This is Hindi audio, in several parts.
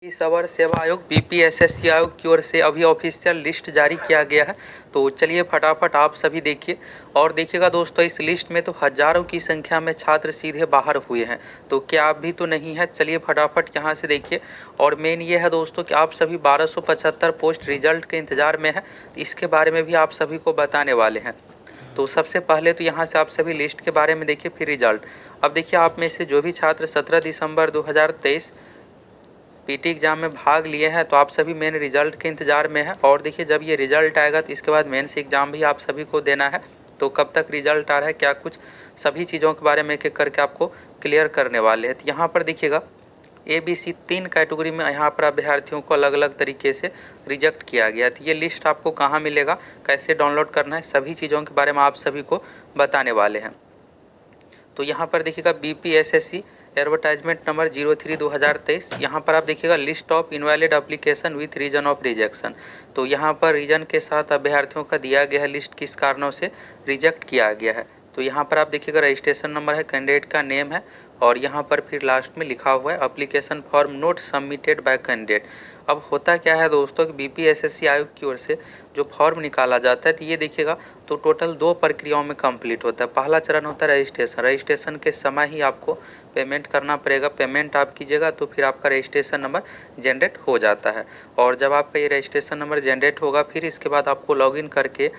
इस अवर सेवा आयोग बीपीएसएससी आयोग की ओर से अभी ऑफिशियल लिस्ट जारी किया गया है। तो चलिए फटाफट आप सभी देखिए और देखिएगा दोस्तों, इस लिस्ट में तो हजारों की संख्या में छात्र सीधे बाहर हुए हैं। तो क्या आप भी तो नहीं है? चलिए फटाफट यहाँ से देखिए। और मेन ये है दोस्तों कि आप सभी 1275 पोस्ट रिजल्ट के इंतजार में है, इसके बारे में भी आप सभी को बताने वाले हैं। तो सबसे पहले तो यहाँ से आप सभी लिस्ट के बारे में देखिए, फिर रिजल्ट। अब देखिए, आप में से जो भी छात्र 17 दिसंबर 2023 पीटी एग्जाम में भाग लिए हैं, तो आप सभी मेन रिजल्ट के इंतजार में है। और देखिए, जब ये रिजल्ट आएगा तो इसके बाद मेंस एग्जाम भी आप सभी को देना है। तो कब तक रिजल्ट आ रहा है, क्या कुछ, सभी चीज़ों के बारे में एक एक करके आपको क्लियर करने वाले हैं। तो यहाँ पर देखिएगा, ABC 3 कैटेगरी में यहाँ पर अभ्यर्थियों को अलग अलग तरीके से रिजेक्ट किया गया। तो ये लिस्ट आपको कहाँ मिलेगा, कैसे डाउनलोड करना है, सभी चीज़ों के बारे में आप सभी को बताने वाले हैं। तो यहाँ पर देखिएगा BPSSC एडवर्टाइजमेंट नंबर 03/2023, यहाँ पर आप देखिएगा list of invalid application with reason of rejection. तो यहाँ पर रीजन के साथ अभ्यर्थियों का दिया गया है लिस्ट किस कारणों से रिजेक्ट किया गया है। तो यहाँ पर आप देखिएगा रजिस्ट्रेशन नंबर है, कैंडिडेट का नेम है, और यहाँ पर फिर लास्ट में लिखा हुआ है application form note submitted by candidate. अब होता क्या है दोस्तों कि BPSSC आयोग की ओर से जो फॉर्म निकाला जाता है, तो ये देखिएगा तो टोटल 2 प्रक्रियाओं में कंप्लीट होता है। पहला चरण होता है रजिस्ट्रेशन। रजिस्ट्रेशन के समय ही आपको पेमेंट करना पड़ेगा। पेमेंट आप कीजिएगा तो फिर आपका रजिस्ट्रेशन नंबर जनरेट हो जाता है। और जब आपका ये रजिस्ट्रेशन नंबर जनरेट होगा, फिर इसके बाद आपको लॉगिन करके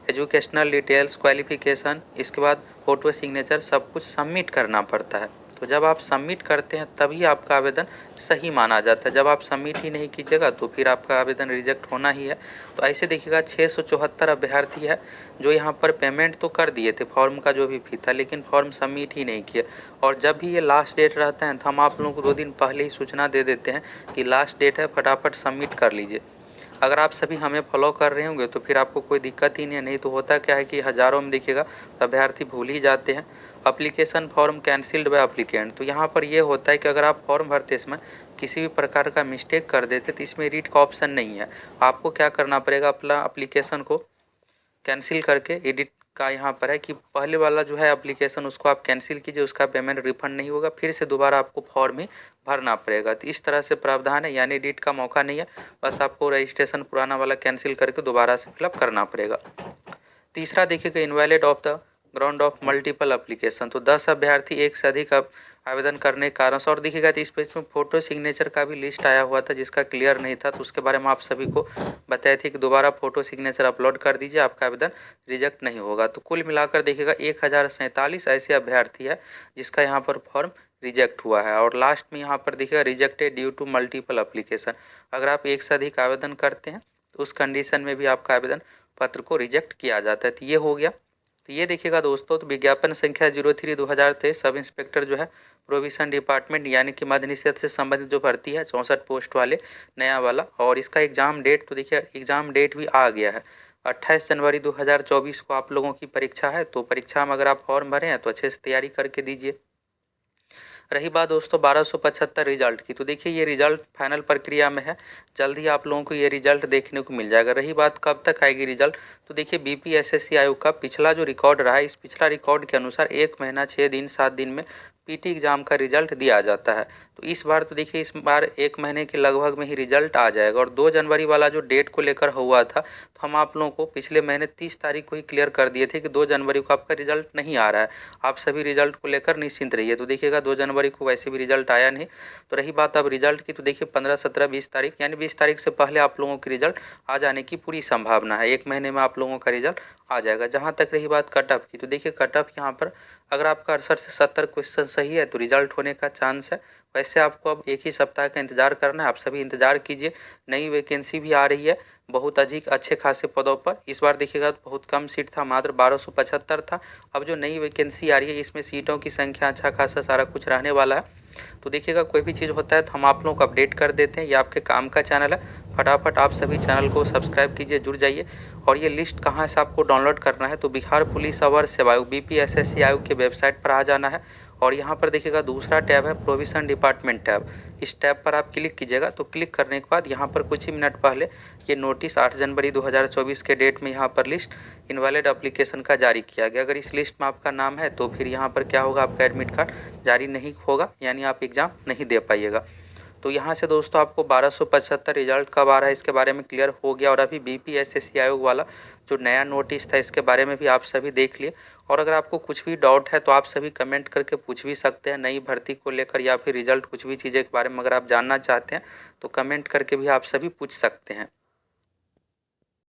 एजुकेशनल डिटेल्स, क्वालिफिकेशन, इसके बाद फ़ोटो सिग्नेचर सब कुछ सबमिट करना पड़ता है। तो जब आप सबमिट करते हैं तभी आपका आवेदन सही माना जाता है। जब आप सबमिट ही नहीं कीजिएगा तो फिर आपका आवेदन रिजेक्ट होना ही है। तो ऐसे देखिएगा 674 अभ्यर्थी है जो यहाँ पर पेमेंट तो कर दिए थे फॉर्म का जो भी फी था, लेकिन फॉर्म सबमिट ही नहीं किया। और जब भी ये लास्ट डेट रहता है तो हम आप लोगों को 2 दिन पहले ही सूचना दे देते हैं कि लास्ट डेट है, फटाफट सबमिट कर लीजिए। अगर आप सभी हमें फॉलो कर रहे होंगे तो फिर आपको कोई दिक्कत ही नहीं तो होता क्या है कि हज़ारों में देखिएगा अभ्यर्थी भूल ही जाते हैं। Application form cancelled by applicant, तो यहाँ पर ये होता है कि अगर आप फॉर्म भरते समय किसी भी प्रकार का मिस्टेक कर देते तो इसमें रीड का ऑप्शन नहीं है। आपको क्या करना पड़ेगा, अपना अप्लीकेशन को कैंसिल करके एडिट का यहाँ पर है कि पहले वाला जो है एप्लीकेशन उसको आप कैंसिल कीजिए, उसका पेमेंट रिफंड नहीं होगा, फिर से दोबारा आपको फॉर्म ही भरना पड़ेगा। तो इस तरह से प्रावधान है, यानी एडिट का मौका नहीं है, बस आपको रजिस्ट्रेशन पुराना वाला कैंसिल करके दोबारा से फिलअप करना पड़ेगा। तीसरा देखिएगा invalid of the ground of multiple application, तो 10 अभ्यर्थी एक से अधिक आवेदन करने के कारण से। और देखिएगा तो इस पेज में फोटो सिग्नेचर का भी लिस्ट आया हुआ था जिसका क्लियर नहीं था, तो उसके बारे में आप सभी को बताए थे कि दोबारा फोटो सिग्नेचर अपलोड कर दीजिए, आपका आवेदन रिजेक्ट नहीं होगा। तो कुल मिलाकर देखिएगा 1047 ऐसे अभ्यर्थी है जिसका यहाँ पर फॉर्म रिजेक्ट हुआ है। और लास्ट में यहाँ पर देखिएगा rejected due to multiple application, अगर आप एक से अधिक आवेदन करते हैं तो उस कंडीशन में भी आपका आवेदन पत्र को रिजेक्ट किया जाता है। तो ये हो गया। तो ये देखिएगा दोस्तों, तो विज्ञापन संख्या 03/2023 सब इंस्पेक्टर जो है प्रोविशन डिपार्टमेंट यानी कि मद्य निषेध से संबंधित जो भर्ती है 64 पोस्ट वाले नया वाला, और इसका एग्जाम डेट तो देखिए एग्जाम डेट भी आ गया है। 28 जनवरी 2024 को आप लोगों की परीक्षा है। तो परीक्षा में अगर आप फॉर्म भरे हैं तो अच्छे से तैयारी करके दीजिए। रही बात दोस्तों 1275 रिजल्ट की, तो देखिए ये रिजल्ट फाइनल प्रक्रिया में है, जल्द ही आप लोगों को ये रिजल्ट देखने को मिल जाएगा। रही बात कब तक आएगी रिजल्ट, तो देखिए BPSSC आयोग का पिछला जो रिकॉर्ड रहा है, इस पिछला रिकॉर्ड के अनुसार 1 महीना 6 दिन 7 दिन में पीटी एग्जाम का रिजल्ट दिया जाता है। तो इस बार तो देखिए इस बार 1 महीने के लगभग में ही रिजल्ट आ जाएगा। और 2 जनवरी वाला जो डेट को लेकर हुआ था, तो हम आप लोगों को पिछले महीने 30 तारीख को ही क्लियर कर दिए थे कि 2 जनवरी को आपका रिजल्ट नहीं आ रहा है, आप सभी रिजल्ट को लेकर निश्चिंत रहिए। तो देखिएगा 2 जनवरी को वैसे भी रिजल्ट आया नहीं। तो रही बात अब रिजल्ट की, तो देखिए 15, 17, 20 तारीख यानी 20 तारीख से पहले आप लोगों की रिजल्ट आ जाने की पूरी संभावना है। 1 महीने में आप लोगों का रिजल्ट आ जाएगा। जहाँ तक रही बात कट ऑफ की, तो देखिए कट ऑफ यहाँ पर अगर आपका 68 से 70 क्वेश्चन सही है तो रिजल्ट होने का चांस है। वैसे आपको अब 1 ही सप्ताह का इंतजार करना है, आप सभी इंतजार कीजिए। नई वैकेंसी भी आ रही है बहुत अधिक अच्छे खासे पदों पर। इस बार देखिएगा बहुत कम सीट था, मात्र 1275 था। अब जो नई वैकेंसी आ रही है इसमें सीटों की संख्या अच्छा खासा सारा कुछ रहने वाला है। तो देखिएगा कोई भी चीज़ होता है तो हम आप लोगों को अपडेट कर देते हैं, ये आपके काम का चैनल है। फटाफट आप सभी चैनल को सब्सक्राइब कीजिए, जुड़ जाइए। और ये लिस्ट कहाँ से आपको डाउनलोड करना है, तो बिहार पुलिस अवर सेवा आयोग BPSSC आयोग के वेबसाइट पर आ जाना है। और यहाँ पर देखिएगा दूसरा टैब है प्रोविशन डिपार्टमेंट टैब, इस टैब पर आप क्लिक कीजिएगा। तो क्लिक करने के बाद यहाँ पर कुछ ही मिनट पहले ये नोटिस 8 जनवरी 2024 के डेट में यहाँ पर लिस्ट इनवैलिड एप्लीकेशन का जारी किया गया। अगर इस लिस्ट में आपका नाम है तो फिर यहाँ पर क्या होगा, आपका एडमिट कार्ड जारी नहीं होगा, यानी आप एग्ज़ाम नहीं दे पाइएगा। तो यहाँ से दोस्तों आपको 1275 रिजल्ट कब आ रहा है इसके बारे में क्लियर हो गया। और अभी बीपीएसएससी आयोग वाला जो नया नोटिस था इसके बारे में भी आप सभी देख लिए। और अगर आपको कुछ भी डाउट है तो आप सभी कमेंट करके पूछ भी सकते हैं, नई भर्ती को लेकर या फिर रिजल्ट कुछ भी चीज़ें के बारे में अगर आप जानना चाहते हैं तो कमेंट करके भी आप सभी पूछ सकते हैं।